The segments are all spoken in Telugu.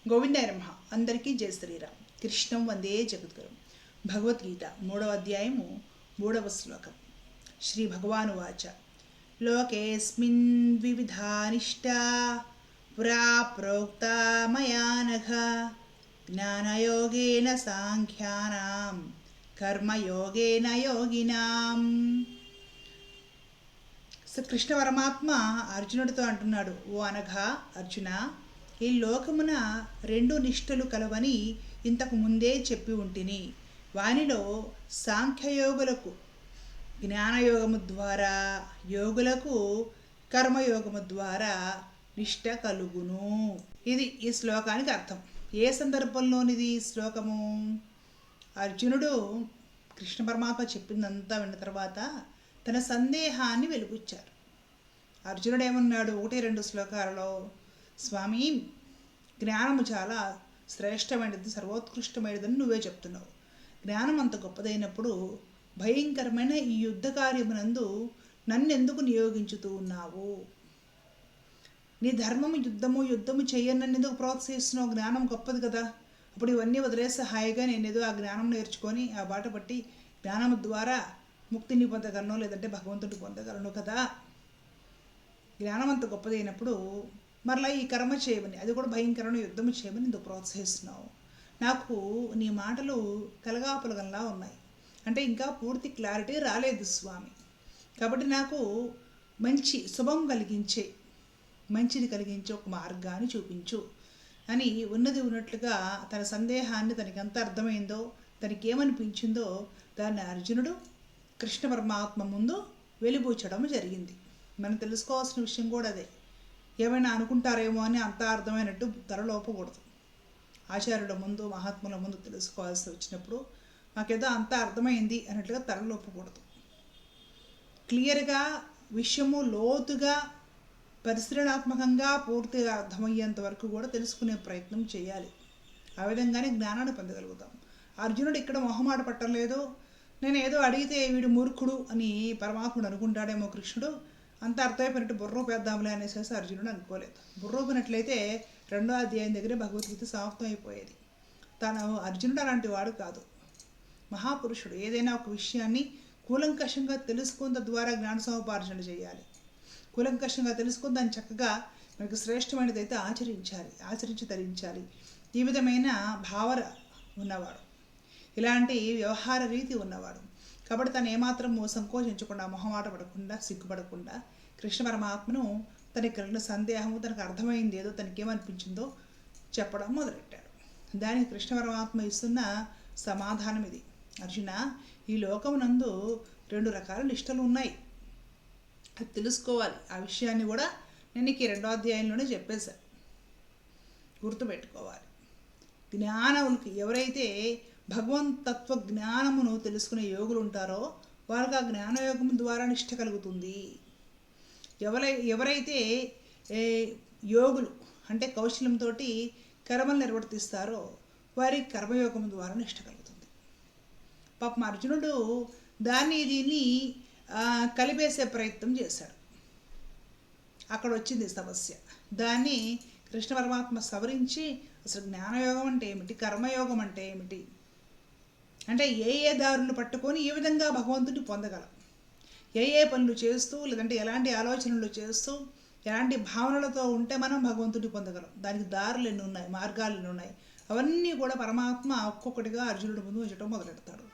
గోవిందాయ నమః. అందరికీ జయ శ్రీరామ్. కృష్ణం వందే జగద్గురుం. భగవద్గీత 3వ అధ్యాయము 3వ శ్లోకం. శ్రీ భగవానువాచ లోకేస్మిన్ ద్వివిధా నిష్టా పురా ప్రోక్తా మయా నఘ జ్ఞానయోగేన సాంఖ్యానాం కర్మయోగేన యోగినాం. కృష్ణ పరమాత్మ అర్జునుడితో అంటున్నాడు, ఓ అనగా అర్జున, ఈ లోకమున 2 నిష్ఠలు కలవని ఇంతకు ముందే చెప్పి ఉంటిని. వానిలో సాంఖ్యయోగులకు జ్ఞానయోగము ద్వారా, యోగులకు కర్మయోగము ద్వారా నిష్ఠ కలుగును. ఇది ఈ శ్లోకానికి అర్థం. ఏ సందర్భంలోనిది ఈ శ్లోకము? అర్జునుడు కృష్ణ పరమాత్మ చెప్పిందంతా విన్న తర్వాత తన సందేహాన్ని వెలుగుచ్చారు. అర్జునుడు ఏమన్నాడు? 1-2 శ్లోకాలలో, స్వామి, జ్ఞానము చాలా శ్రేష్టమైనది, సర్వోత్కృష్టమైనదని నువ్వే చెప్తున్నావు. జ్ఞానం అంత గొప్పదైనప్పుడు భయంకరమైన ఈ యుద్ధ కార్యమునందు నన్నెందుకు నియోగించుతూ ఉన్నావు? నీ ధర్మము యుద్ధము చేయనని ఎందుకు ప్రోత్సహిస్తున్నావు? జ్ఞానం గొప్పది కదా. అప్పుడు ఇవన్నీ వదిలేసి హాయిగా నేనేదో ఆ జ్ఞానం నేర్చుకొని ఆ బాట పట్టి జ్ఞానం ద్వారా ముక్తిని పొందగలను, లేదంటే భగవంతుడిని పొందగలను కదా. జ్ఞానం అంత గొప్పదైనప్పుడు మరలా ఈ కర్మ చేయమని, అది కూడా భయంకరమైన యుద్ధము చేయమని ఎందుకు ప్రోత్సహిస్తున్నావు? నాకు నీ మాటలు కలగాపులగంలా ఉన్నాయి. అంటే ఇంకా పూర్తి క్లారిటీ రాలేదు స్వామి. కాబట్టి నాకు మంచి శుభం కలిగించే, మంచిని కలిగించే ఒక మార్గాన్ని చూపించు అని ఉన్నది ఉన్నట్లుగా తన సందేహాన్ని, తనకి ఎంత అర్థమైందో, తనకి ఏమనిపించిందో దాన్ని అర్జునుడు కృష్ణ పరమాత్మ ముందు వెలిబూచడం జరిగింది. మనం తెలుసుకోవాల్సిన విషయం కూడా అదే. ఏమైనా అనుకుంటారేమో అని అంతా అర్థమైనట్టు తలలోపకూడదు. ఆచార్యుల ముందు, మహాత్ముల ముందు తెలుసుకోవాల్సి వచ్చినప్పుడు మాకేదో అంతా అర్థమైంది అన్నట్లుగా తలలోపకూడదు. క్లియర్గా విషయము లోతుగా పరిశీలనాత్మకంగా పూర్తిగా అర్థమయ్యేంత వరకు కూడా తెలుసుకునే ప్రయత్నం చేయాలి. ఆ విధంగానే జ్ఞానాన్ని పొందగలుగుతాం. అర్జునుడు ఇక్కడ మొహమాట పట్టలేదు. నేను ఏదో అడిగితే వీడు మూర్ఖుడు అని పరమాత్ముడు అనుకుంటాడేమో కృష్ణుడు, అంత అర్థమైపోయినట్టు బుర్రూపేద్దాంలే అనేసి అర్జునుడు అనుకోలేదు. బుర్రూపినట్లయితే 2వ అధ్యాయం దగ్గరే భగవద్గీత సమాప్తం అయిపోయేది. అర్జునుడు అలాంటి వాడు కాదు, మహాపురుషుడు. ఏదైనా ఒక విషయాన్ని కూలంకషంగా తెలుసుకున్న ద్వారా జ్ఞాన సముపార్జన చేయాలి. కూలంకషంగా తెలుసుకుని దాన్ని చక్కగా మనకి శ్రేష్టమైనదైతే ఆచరించి ధరించాలి. ఈ విధమైన భావన ఉన్నవాడు, ఇలాంటి వ్యవహార రీతి ఉన్నవాడు. కాబట్టి తను ఏమాత్రం సంకోచించకుండా, మొహమాట పడకుండా, సిగ్గుపడకుండా కృష్ణ పరమాత్మను తనకి కలిగిన సందేహము, తనకు అర్థమైంది ఏదో, తనకి ఏమనిపించిందో చెప్పడం మొదలెట్టాడు. దానికి కృష్ణ పరమాత్మ ఇస్తున్న సమాధానం ఇది. అర్జున, ఈ లోకమునందు 2 రకాల నిష్టలు ఉన్నాయి, అది తెలుసుకోవాలి. ఆ విషయాన్ని కూడా నేను నీకు 2వ అధ్యాయంలోనే చెప్పేశాను, గుర్తుపెట్టుకోవాలి. జ్ఞానములకి ఎవరైతే భగవంతత్వ జ్ఞానమును తెలుసుకునే యోగులు ఉంటారో వాళ్ళకి ఆ జ్ఞానయోగం ద్వారా నిష్ఠ కలుగుతుంది. ఎవరైతే యోగులు అంటే కౌశల్యంతో కర్మలు నిర్వర్తిస్తారో వారికి కర్మయోగం ద్వారా నిష్ఠ కలుగుతుంది. పాపం అర్జునుడు దీన్ని కలిపేసే ప్రయత్నం చేశాడు. అక్కడ వచ్చింది సమస్య. దాన్ని కృష్ణ పరమాత్మ సవరించి అసలు జ్ఞానయోగం అంటే ఏమిటి, కర్మయోగం అంటే ఏమిటి, అంటే ఏ దారులు పట్టుకొని ఏ విధంగా భగవంతుడిని పొందగలం, ఏ పనులు చేస్తూ, లేదంటే ఎలాంటి ఆలోచనలు చేస్తూ, ఎలాంటి భావనలతో ఉంటే మనం భగవంతుడిని పొందగలం, దానికి దారులు ఎన్ని ఉన్నాయి, మార్గాలు ఎన్ని ఉన్నాయి, అవన్నీ కూడా పరమాత్మ ఒక్కొక్కటిగా అర్జునుడి ముందు ఉంచడం మొదలెడతాడు.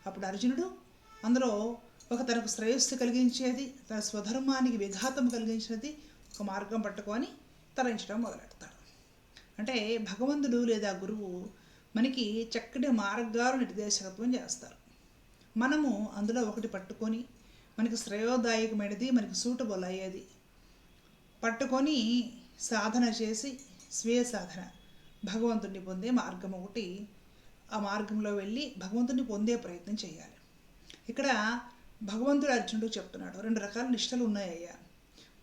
అప్పుడు అర్జునుడు అందులో ఒక తనకు శ్రేయస్సు కలిగించేది, తన స్వధర్మానికి విఘాతం కలిగించినది ఒక మార్గం పట్టుకొని తరించడం మొదలెడతాడు. అంటే భగవంతుడు లేదా గురువు మనకి చక్కటి మార్గాలు నిర్దేశకత్వం చేస్తారు. మనము అందులో ఒకటి పట్టుకొని మనకి శ్రేయోదాయకమైనది, మనకి సూటబుల్ అయ్యేది పట్టుకొని సాధన చేసి, స్వీయ సాధన, భగవంతుడిని పొందే మార్గం ఒకటి, ఆ మార్గంలో వెళ్ళి భగవంతుడిని పొందే ప్రయత్నం చేయాలి. ఇక్కడ భగవంతుడు అర్జునుడు చెప్తున్నాడు, 2 రకాల నిష్టలు ఉన్నాయ్యా.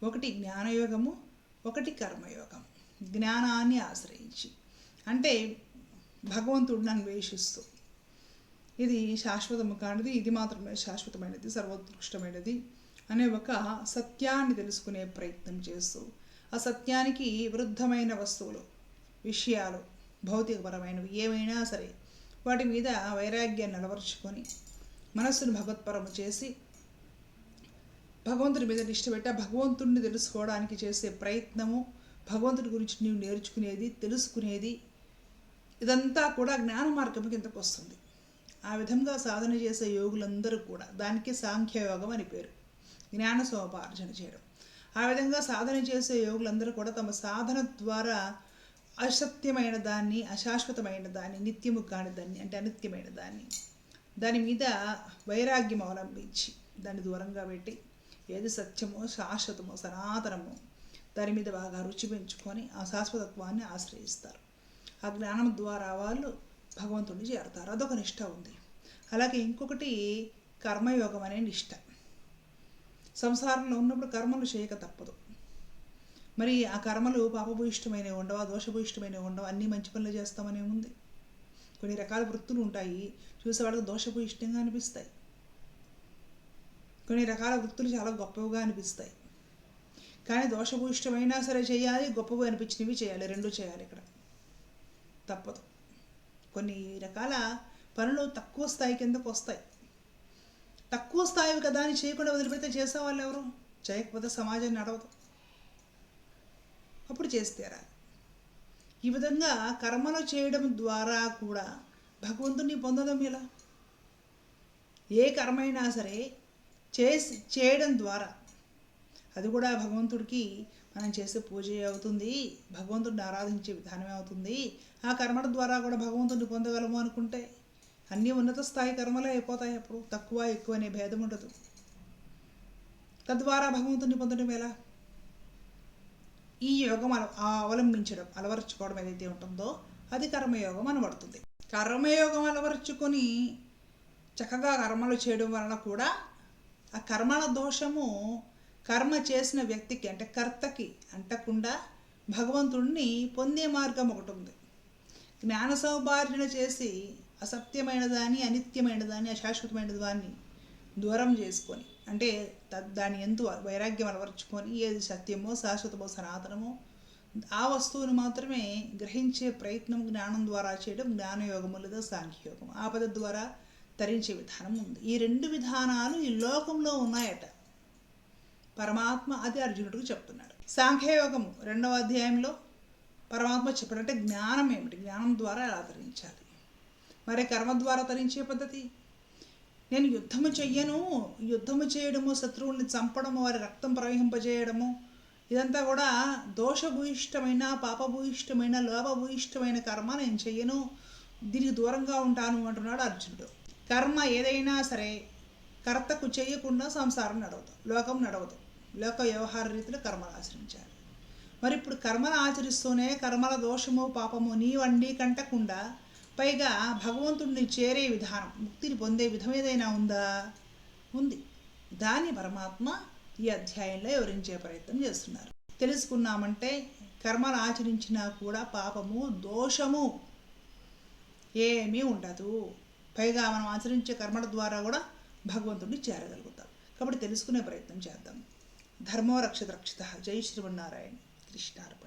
ఒకటి జ్ఞానయోగము, ఒకటి కర్మయోగం. జ్ఞానాన్ని ఆశ్రయించి, అంటే భగవంతుడిని అన్వేషిస్తూ, ఇది శాశ్వతము కానిది, ఇది మాత్రమే శాశ్వతమైనది, సర్వోత్కృష్టమైనది అనే ఒక సత్యాన్ని తెలుసుకునే ప్రయత్నం చేస్తూ, ఆ సత్యానికి విరుద్ధమైన వస్తువులు, విషయాలు భౌతికపరమైనవి ఏమైనా సరే వాటి మీద వైరాగ్యాన్ని అలవర్చుకొని మనస్సును భగవత్పరము చేసి భగవంతుడి మీద నిష్ట పెట్టి భగవంతుడిని తెలుసుకోవడానికి చేసే ప్రయత్నము, భగవంతుడి గురించి నీవు నేర్చుకునేది, తెలుసుకునేది, ఇదంతా కూడా జ్ఞాన మార్గం కిందకు వస్తుంది. ఆ విధంగా సాధన చేసే యోగులందరూ కూడా, దానికి సాంఖ్యయోగం అని పేరు, జ్ఞాన సోపార్జన చేయడం. ఆ విధంగా సాధన చేసే యోగులందరూ కూడా తమ సాధన ద్వారా అసత్యమైన దాన్ని, అశాశ్వతమైన దాన్ని, నిత్యము కాని దాన్ని అంటే అనిత్యమైన దాన్ని, దాని మీద వైరాగ్యం అవలంబించి దాన్ని దూరంగా పెట్టి ఏది సత్యమో శాశ్వతమో సనాతనమో దాని మీద బాగా రుచి పెంచుకొని ఆ శాశ్వతత్వాన్ని ఆశ్రయిస్తారు. ఆ జ్ఞానం ద్వారా వాళ్ళు భగవంతుడిని చేరతారు. అదొక నిష్ట ఉంది. అలాగే ఇంకొకటి కర్మయోగం అనే నిష్ట. సంసారంలో ఉన్నప్పుడు కర్మలు చేయక తప్పదు. మరి ఆ కర్మలు పాపభూయిష్టమైనవి ఉండవా, దోషభూయిష్టమైనవి ఉండవా? అన్నీ మంచి పనులు చేస్తామనే ఉంది. కొన్ని రకాల వృత్తులు ఉంటాయి, చూసేవాళ్ళకి దోషభూయిష్టంగా అనిపిస్తాయి. కొన్ని రకాల వృత్తులు చాలా గొప్పవిగా అనిపిస్తాయి. కానీ దోషభూయిష్టమైనా సరే చేయాలి, గొప్పవి అనిపించినవి చేయాలి, రెండూ చేయాలి. ఇక్కడ తప్పదు. కొన్ని రకాల పనులు తక్కువ స్థాయి కిందకు వస్తాయి. తక్కువ స్థాయి కదా అని చేయకుండా వదిలిపెడితే చేసేవాళ్ళు ఎవరు? చేయకపోతే సమాజం నడవదు. అప్పుడు చేస్తారా? ఈ విధంగా కర్మలు చేయడం ద్వారా కూడా భగవంతుని పొందడం ఎలా? ఏ కర్మైనా సరే చేయడం ద్వారా అది కూడా భగవంతుడికి మనం చేసే పూజ అవుతుంది, భగవంతుడిని ఆరాధించే విధానమే అవుతుంది. ఆ కర్మల ద్వారా కూడా భగవంతుడిని పొందగలము అనుకుంటే అన్నీ ఉన్నత స్థాయి కర్మలే అయిపోతాయి. అప్పుడు తక్కువ ఎక్కువ అనే భేదం ఉండదు. తద్వారా భగవంతుడిని పొందడం ఎలా? ఈ యోగం అవలంబించడం, అలవరుచుకోవడం ఏదైతే ఉంటుందో అది కర్మయోగం అనబడుతుంది. కర్మయోగం అలవరుచుకొని చక్కగా కర్మలు చేయడం వలన కూడా ఆ కర్మల దోషము కర్మ చేసిన వ్యక్తికి అంటే కర్తకి అంటకుండా భగవంతుడిని పొందే మార్గం ఒకటి ఉంది. జ్ఞాన సౌపార్జన చేసి అసత్యమైన దాన్ని, అనిత్యమైన దాన్ని, అశాశ్వతమైన దాన్ని దూరం చేసుకొని అంటే దాని ఎందు వైరాగ్యం అలవర్చుకొని ఏది సత్యమో శాశ్వతమో సనాతనమో ఆ వస్తువుని మాత్రమే గ్రహించే ప్రయత్నం జ్ఞానం ద్వారా చేయడం జ్ఞానయోగము లేదా సాంఖ్యయోగం. ఆ పద్ధతి ద్వారా తరించే విధానం ఉంది. ఈ రెండు విధానాలు ఈ లోకంలో ఉన్నాయట. పరమాత్మ అది అర్జునుడికి చెప్తున్నాడు. సాంఖ్యయోగము 2వ అధ్యాయంలో పరమాత్మ చెప్పాడంటే జ్ఞానం ఏమిటి, జ్ఞానం ద్వారా ఎలా తరించాలి. మరి కర్మ ద్వారా తరించే పద్ధతి, నేను యుద్ధము చెయ్యను, యుద్ధము చేయడము, శత్రువుల్ని చంపడము, వారి రక్తం ప్రవహింపజేయడము, ఇదంతా కూడా దోషభూయిష్టమైన, పాపభూయిష్టమైన, లోపభూయిష్టమైన కర్మ నేను చెయ్యను, దీనికి దూరంగా ఉంటాను అంటున్నాడు అర్జునుడు. కర్మ ఏదైనా సరే కర్తకు చేయకుండా సంసారం నడవదు, లోకం నడవదు. లోక వ్యవహార రీతిలో కర్మలు ఆచరించాలి. మరి ఇప్పుడు కర్మలు ఆచరిస్తూనే కర్మల దోషము పాపము నీవండి కంటకుండా పైగా భగవంతుడిని చేరే విధానం, ముక్తిని పొందే విధం ఏదైనా ఉందా? ఉంది. దాన్ని పరమాత్మ ఈ అధ్యాయంలో వివరించే ప్రయత్నం చేస్తున్నారు. తెలుసుకున్నామంటే కర్మలు ఆచరించినా కూడా పాపము దోషము ఏమీ ఉండదు. పైగా మనం ఆచరించే కర్మల ద్వారా కూడా భగవంతుడిని చేరగలుగుతాం. కాబట్టి తెలుసుకునే ప్రయత్నం చేద్దాం. ధర్మో రక్షిత రక్షిత. జై శ్రీమన్నారాయణ. కృష్ణార్పణ.